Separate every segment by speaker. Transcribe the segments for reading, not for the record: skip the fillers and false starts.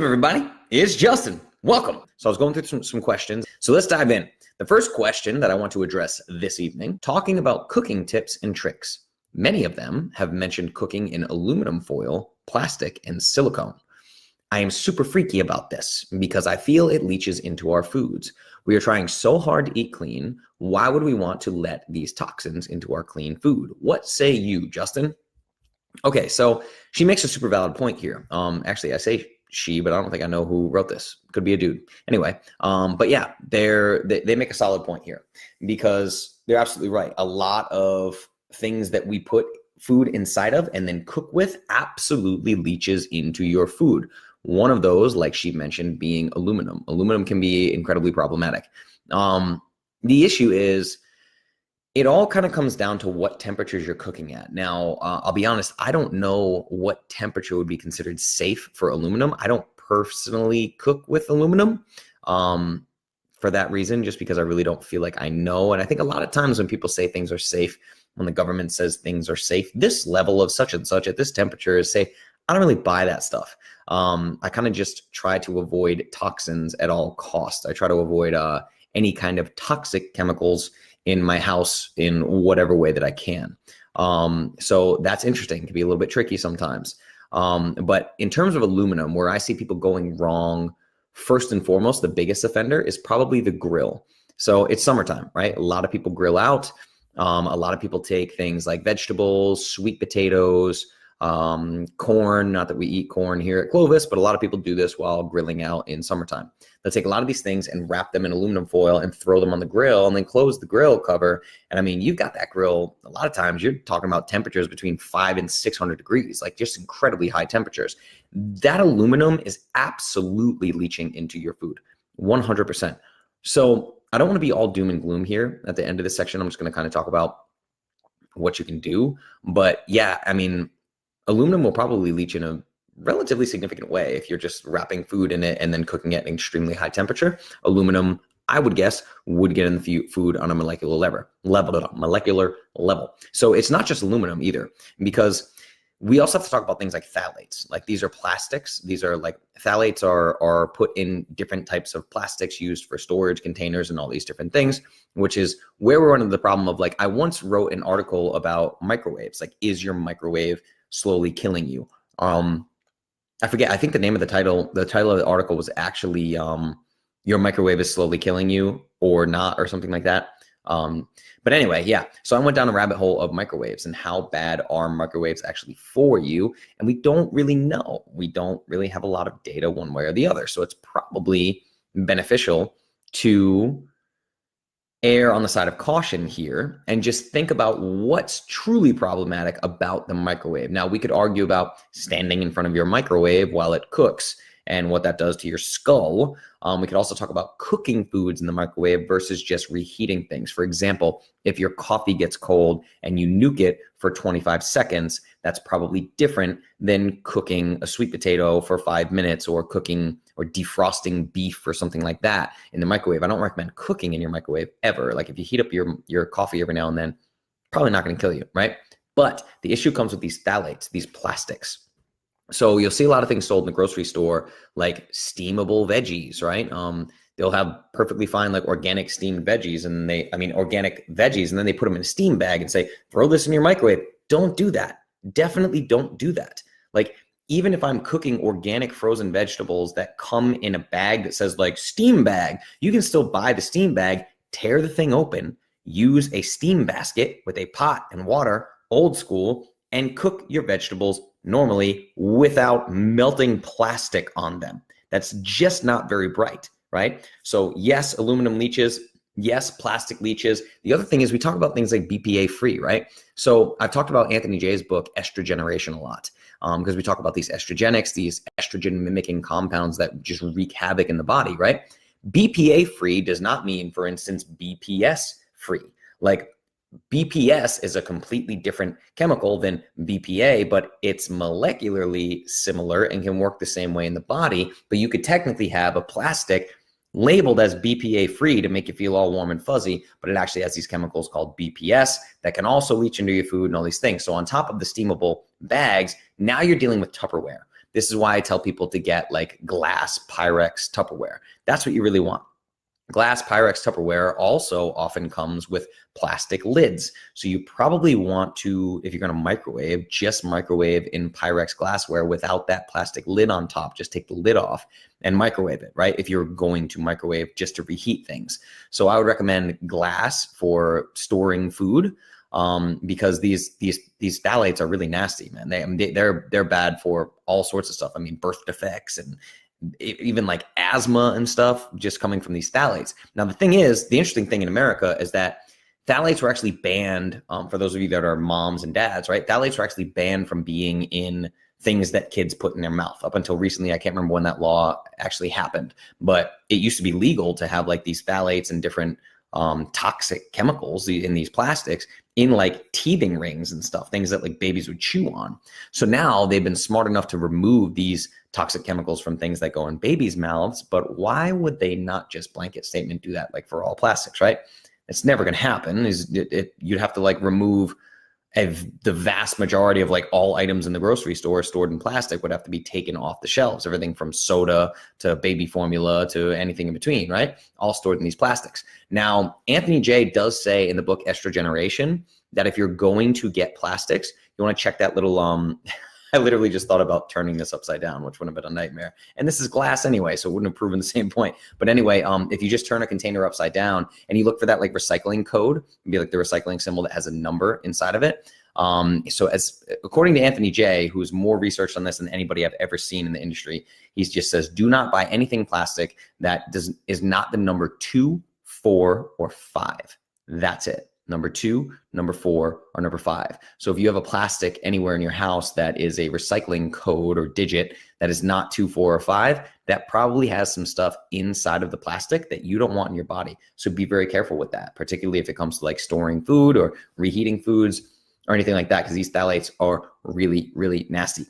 Speaker 1: What's up, everybody? It's Justin. Welcome. So I was going through some questions. So let's dive in. The first question that I want to address this evening, talking about cooking tips and tricks. Many of them have mentioned cooking in aluminum foil, plastic, and silicone. I am super freaky about this because I feel it leaches into our foods. We are trying so hard to eat clean. Why would we want to let these toxins into our clean food? What say you, Justin? Okay, so she makes a super valid point here. Actually, I say she, but I don't think I know who wrote this. Could be a dude. Anyway, but yeah, they make a solid point here because they're absolutely right. A lot of things that we put food inside of and then cook with absolutely leaches into your food. One of those, like she mentioned, being aluminum. Aluminum can be incredibly problematic. The issue is, it all kind of comes down to what temperatures you're cooking at. Now, I'll be honest, I don't know what temperature would be considered safe for aluminum. I don't personally cook with aluminum for that reason, just because I really don't feel like I know. And I think a lot of times when people say things are safe, when the government says things are safe, this level of such and such at this temperature is safe, I don't really buy that stuff. I kind of just try to avoid toxins at all costs. I try to avoid any kind of toxic chemicals in my house in whatever way that I can. So that's interesting. It can be a little bit tricky sometimes. But in terms of aluminum, where I see people going wrong, first and foremost, the biggest offender is probably the grill. So it's summertime, right? A lot of people grill out. A lot of people take things like vegetables, sweet potatoes, corn, not that we eat corn here at Clovis, but a lot of people do this while grilling out in summertime. They'll take a lot of these things and wrap them in aluminum foil and throw them on the grill and then close the grill cover. And I mean, you've got that grill, a lot of times you're talking about temperatures between 500 and 600 degrees, like just incredibly high temperatures. That aluminum is absolutely leaching into your food, 100%. So I don't want to be all doom and gloom here. At the end of this section, I'm just going to kind of talk about what you can do. But yeah, I mean, aluminum will probably leach in a relatively significant way if you're just wrapping food in it and then cooking at an extremely high temperature. Aluminum, I would guess, would get in the food on a molecular level. So it's not just aluminum either, because we also have to talk about things like phthalates. Like, these are plastics. These are like, phthalates are put in different types of plastics used for storage containers and all these different things, which is where we're running into the problem of, like, I once wrote an article about microwaves. Like, is your microwave slowly killing you? I forget, I think the name of the title of the article was actually your microwave is slowly killing you or not, or something like that. But anyway, yeah. So I went down a rabbit hole of microwaves and how bad are microwaves actually for you. And we don't really know. We don't really have a lot of data one way or the other. So it's probably beneficial to err on the side of caution here and just think about what's truly problematic about the microwave. Now, we could argue about standing in front of your microwave while it cooks and what that does to your skull. We could also talk about cooking foods in the microwave versus just reheating things. For example, if your coffee gets cold and you nuke it for 25 seconds, that's probably different than cooking a sweet potato for 5 minutes, or cooking or defrosting beef or something like that in the microwave. I don't recommend cooking in your microwave ever. Like, if you heat up your coffee every now and then, probably not going to kill you, right? But the issue comes with these phthalates, these plastics. So you'll see a lot of things sold in the grocery store, like steamable veggies, right? They'll have perfectly fine, like, organic steamed veggies, and organic veggies, and then they put them in a steam bag and say, throw this in your microwave. Don't do that. Definitely don't do that. Like, even if I'm cooking organic frozen vegetables that come in a bag that says like steam bag, you can still buy the steam bag, tear the thing open, use a steam basket with a pot and water, old school, and cook your vegetables normally without melting plastic on them. That's just not very bright, right? So yes, aluminum leaches. Yes, plastic leaches. The other thing is, we talk about things like BPA free, right? So I've talked about Anthony Jay's book, Estrogeneration, a lot, because we talk about these estrogenics, these estrogen mimicking compounds that just wreak havoc in the body, right? BPA free does not mean, for instance, BPS free. Like, BPS is a completely different chemical than BPA, but it's molecularly similar and can work the same way in the body. But you could technically have a plastic labeled as BPA free to make you feel all warm and fuzzy, but it actually has these chemicals called BPS that can also leach into your food and all these things. So on top of the steamable bags, now you're dealing with Tupperware. This is why I tell people to get like glass Pyrex Tupperware. That's what you really want. Glass Pyrex Tupperware also often comes with plastic lids. So you probably want to, if you're going to microwave, just microwave in Pyrex glassware without that plastic lid on top. Just take the lid off and microwave it, right? If you're going to microwave just to reheat things. So I would recommend glass for storing food, because these phthalates are really nasty, man. They're bad for all sorts of stuff. I mean, birth defects and even like asthma and stuff just coming from these phthalates. Now, the thing is, the interesting thing in America is that phthalates were actually banned, for those of you that are moms and dads, right? Phthalates were actually banned from being in things that kids put in their mouth up until recently. I can't remember when that law actually happened, but it used to be legal to have like these phthalates and different toxic chemicals in these plastics in like teething rings and stuff, things that like babies would chew on. So now they've been smart enough to remove these toxic chemicals from things that go in babies' mouths. But why would they not just blanket statement do that like for all plastics, right? It's never going to happen. You'd have to like remove the vast majority of like all items in the grocery store stored in plastic would have to be taken off the shelves. Everything from soda to baby formula to anything in between, right? All stored in these plastics. Now, Anthony J does say in the book Estrogeneration that if you're going to get plastics, you want to check that little, I literally just thought about turning this upside down, which would have been a nightmare. And this is glass anyway, so it wouldn't have proven the same point. But anyway, if you just turn a container upside down and you look for that like recycling code, it'd be like the recycling symbol that has a number inside of it. So as according to Anthony J, who's more researched on this than anybody I've ever seen in the industry, he just says, do not buy anything plastic that is not the number 2, 4, or 5. That's it. Number 2, number 4, or number 5. So if you have a plastic anywhere in your house that is a recycling code or digit that is not 2, 4, or 5, that probably has some stuff inside of the plastic that you don't want in your body. So be very careful with that, particularly if it comes to like storing food or reheating foods or anything like that, because these phthalates are really, really nasty.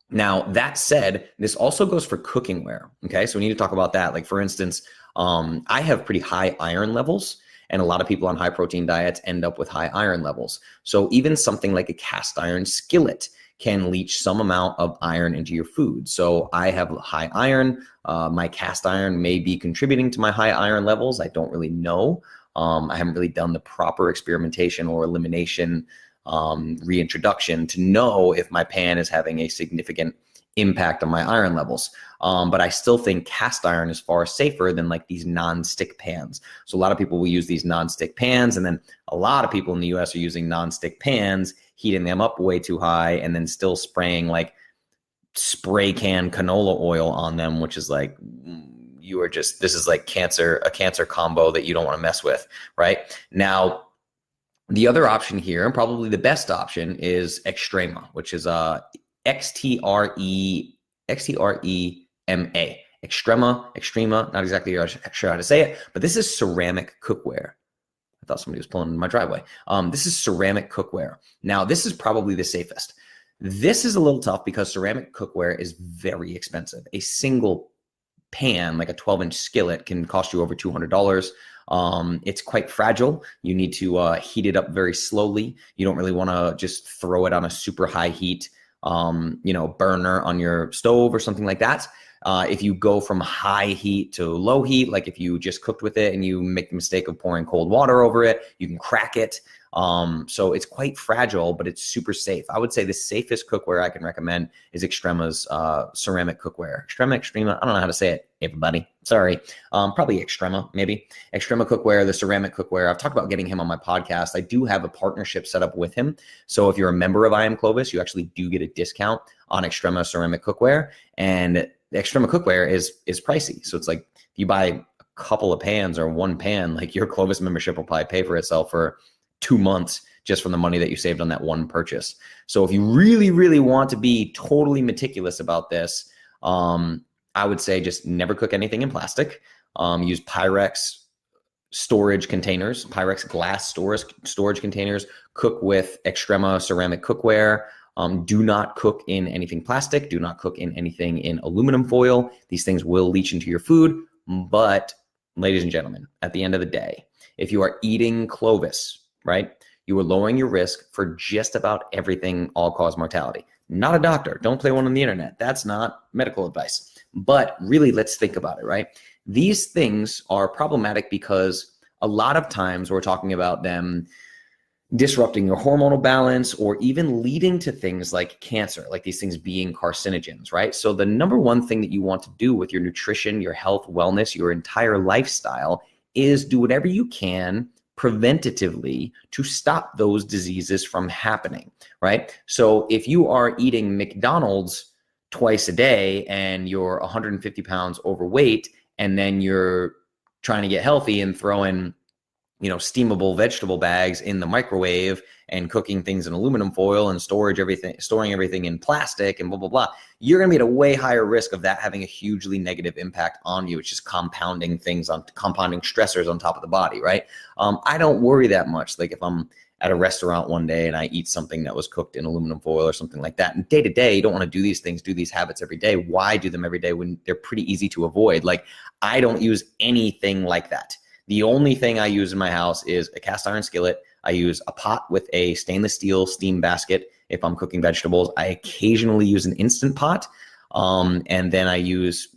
Speaker 1: Now, that said, this also goes for cooking ware. Okay, so we need to talk about that. Like for instance, I have pretty high iron levels. And a lot of people on high protein diets end up with high iron levels. So even something like a cast iron skillet can leach some amount of iron into your food. So I have high iron. My cast iron may be contributing to my high iron levels. I don't really know. I haven't really done the proper experimentation or elimination reintroduction to know if my pan is having a significant impact on my iron levels. But I still think cast iron is far safer than like these non-stick pans. So a lot of people will use these non-stick pans, and then a lot of people in the US are using non-stick pans, heating them up way too high, and then still spraying like spray can canola oil on them, which is like, this is like a cancer combo that you don't want to mess with, right? Now, the other option here, and probably the best option, is Extrema, which is Xtrema. Extrema, not exactly sure how to say it, but this is ceramic cookware. I thought somebody was pulling in my driveway. This is ceramic cookware. Now, this is probably the safest. This is a little tough because ceramic cookware is very expensive. A single pan, like a 12-inch skillet, can cost you over $200. It's quite fragile. You need to heat it up very slowly. You don't really want to just throw it on a super high heat burner on your stove or something like that. If you go from high heat to low heat, like if you just cooked with it and you make the mistake of pouring cold water over it, you can crack it. So it's quite fragile, but it's super safe. I would say the safest cookware I can recommend is Extrema's ceramic cookware. Extrema, I don't know how to say it, everybody. Sorry. Probably Extrema, maybe. Extrema cookware, the ceramic cookware. I've talked about getting him on my podcast. I do have a partnership set up with him. So if you're a member of I Am Clovis, you actually do get a discount on Extrema ceramic cookware. And the Extrema cookware is pricey. So it's like if you buy a couple of pans or one pan, like your Clovis membership will probably pay for itself for 2 months just from the money that you saved on that one purchase. So if you really, really want to be totally meticulous about this, I would say just never cook anything in plastic. Use Pyrex storage containers, Pyrex glass storage containers. Cook with Extrema ceramic cookware. Do not cook in anything plastic. Do not cook in anything in aluminum foil. These things will leach into your food. But ladies and gentlemen, at the end of the day, if you are eating Clovis, right, you are lowering your risk for just about everything all-cause mortality. not a doctor. Don't play one on the internet. That's not medical advice. But really, let's think about it, right? These things are problematic because a lot of times we're talking about them disrupting your hormonal balance or even leading to things like cancer, like these things being carcinogens, right? So the number one thing that you want to do with your nutrition, your health, wellness, your entire lifestyle is do whatever you can preventatively to stop those diseases from happening, right? So if you are eating McDonald's twice a day and you're 150 pounds overweight, and then you're trying to get healthy and throwing steamable vegetable bags in the microwave and cooking things in aluminum foil and storing everything in plastic and blah, blah, blah, you're going to be at a way higher risk of that having a hugely negative impact on you. It's just compounding stressors on top of the body, right? I don't worry that much. Like if I'm at a restaurant one day and I eat something that was cooked in aluminum foil or something like that, and day to day, you don't want to do these things, do these habits every day. Why do them every day when they're pretty easy to avoid? Like I don't use anything like that. The only thing I use in my house is a cast iron skillet. I use a pot with a stainless steel steam basket if I'm cooking vegetables. I occasionally use an Instant Pot. And then I use,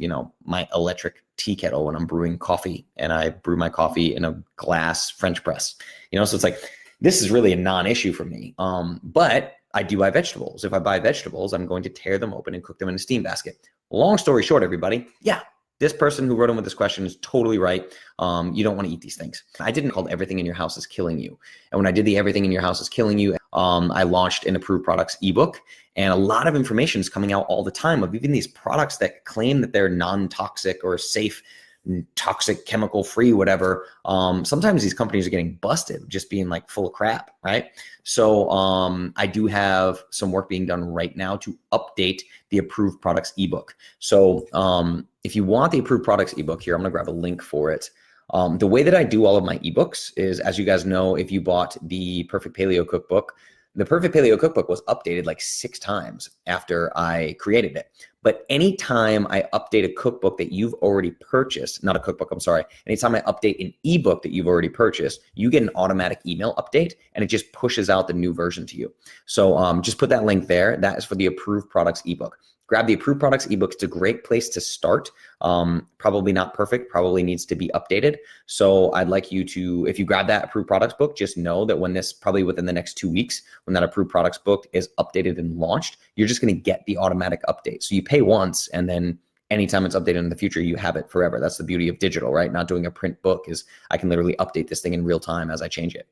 Speaker 1: my electric tea kettle when I'm brewing coffee, and I brew my coffee in a glass French press. So it's like, this is really a non-issue for me. But I do buy vegetables. If I buy vegetables, I'm going to tear them open and cook them in a steam basket. Long story short, everybody, yeah, this person who wrote in with this question is totally right. You don't want to eat these things. I didn't call Everything in Your House is Killing You. And when I did the Everything in Your House is Killing You, I launched an approved products ebook, and a lot of information is coming out all the time of even these products that claim that they're non-toxic or safe, toxic, chemical free, whatever. Sometimes these companies are getting busted just being like full of crap, right? So I do have some work being done right now to update the approved products ebook. So if you want the approved products ebook here, I'm gonna grab a link for it. The way that I do all of my ebooks is, as you guys know, if you bought the Perfect Paleo Cookbook, the Perfect Paleo Cookbook was updated like 6 times after I created it. But anytime I update a cookbook that you've already purchased, not a cookbook, I'm sorry, anytime I update an ebook that you've already purchased, you get an automatic email update, and it just pushes out the new version to you. So just put that link there. That is for the approved products ebook. Grab the approved products ebook. It's a great place to start. Probably not perfect, probably needs to be updated. So I'd like you to, if you grab that approved products book, just know that when this, probably within the next 2 weeks, when that approved products book is updated and launched, you're just going to get the automatic update. So you pay once, and then anytime it's updated in the future, you have it forever. That's the beauty of digital, right? Not doing a print book is I can literally update this thing in real time as I change it.